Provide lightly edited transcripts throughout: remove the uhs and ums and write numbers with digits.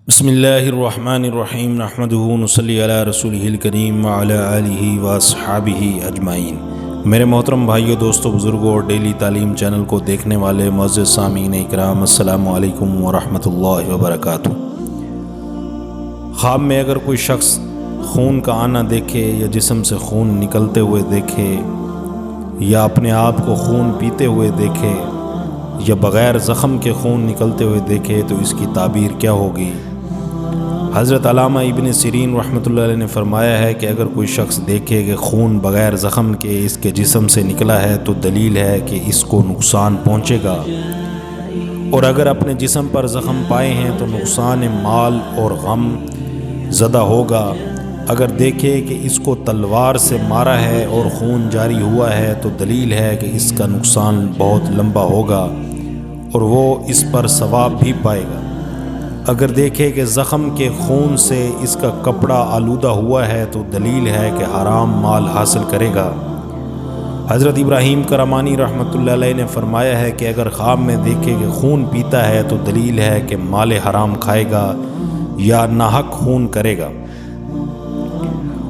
بسم اللہ الرحمن الرحیم نحمدہ ونصلی علی رسولہ الکریم وعلی آلہ واصحابہ اجمعین۔ میرے محترم بھائیو، دوستو، بزرگوں اور ڈیلی تعلیم چینل کو دیکھنے والے معزز سامعین اکرام، السلام علیکم ورحمۃ اللہ وبرکاتہ۔ خواب میں اگر کوئی شخص خون کا آنا دیکھے یا جسم سے خون نکلتے ہوئے دیکھے یا اپنے آپ کو خون پیتے ہوئے دیکھے یا بغیر زخم کے خون نکلتے ہوئے دیکھے تو اس کی تعبیر کیا ہوگی؟ حضرت علامہ ابن سیرین رحمۃ اللہ علیہ نے فرمایا ہے کہ اگر کوئی شخص دیکھے کہ خون بغیر زخم کے اس کے جسم سے نکلا ہے تو دلیل ہے کہ اس کو نقصان پہنچے گا، اور اگر اپنے جسم پر زخم پائے ہیں تو نقصان مال اور غم زدہ ہوگا۔ اگر دیکھے کہ اس کو تلوار سے مارا ہے اور خون جاری ہوا ہے تو دلیل ہے کہ اس کا نقصان بہت لمبا ہوگا اور وہ اس پر ثواب بھی پائے گا۔ اگر دیکھے کہ زخم کے خون سے اس کا کپڑا آلودہ ہوا ہے تو دلیل ہے کہ حرام مال حاصل کرے گا۔ حضرت ابراہیم کرمانی رحمۃ اللہ علیہ نے فرمایا ہے کہ اگر خواب میں دیکھے کہ خون پیتا ہے تو دلیل ہے کہ مال حرام کھائے گا یا ناحق خون کرے گا،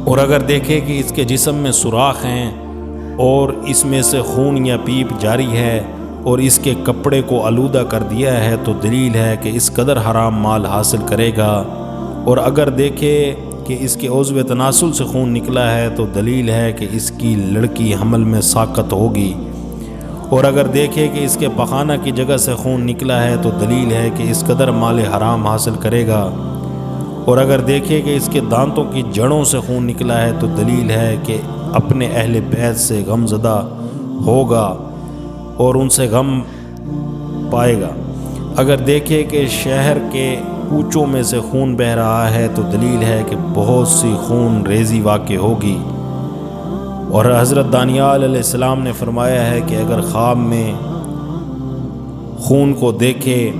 اور اگر دیکھے کہ اس کے جسم میں سوراخ ہیں اور اس میں سے خون یا پیپ جاری ہے اور اس کے کپڑے کو آلودہ کر دیا ہے تو دلیل ہے کہ اس قدر حرام مال حاصل کرے گا، اور اگر دیکھے کہ اس کے عضو تناسل سے خون نکلا ہے تو دلیل ہے کہ اس کی لڑکی حمل میں ساقط ہوگی، اور اگر دیکھے کہ اس کے پخانہ کی جگہ سے خون نکلا ہے تو دلیل ہے کہ اس قدر مال حرام حاصل کرے گا، اور اگر دیکھے کہ اس کے دانتوں کی جڑوں سے خون نکلا ہے تو دلیل ہے کہ اپنے اہل بیت سے غم زدہ ہوگا اور ان سے غم پائے گا۔ اگر دیکھے کہ شہر کے کوچوں میں سے خون بہہ رہا ہے تو دلیل ہے کہ بہت سی خون ریزی واقع ہوگی۔ اور حضرت دانیال علیہ السلام نے فرمایا ہے کہ اگر خواب میں خون کو دیکھے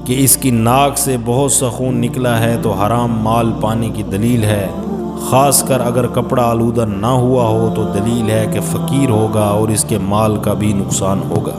کہ اس کی ناک سے بہت سا خون نکلا ہے تو حرام مال پانے کی دلیل ہے، خاص کر اگر کپڑا آلودہ نہ ہوا ہو تو دلیل ہے کہ فقیر ہوگا اور اس کے مال کا بھی نقصان ہوگا۔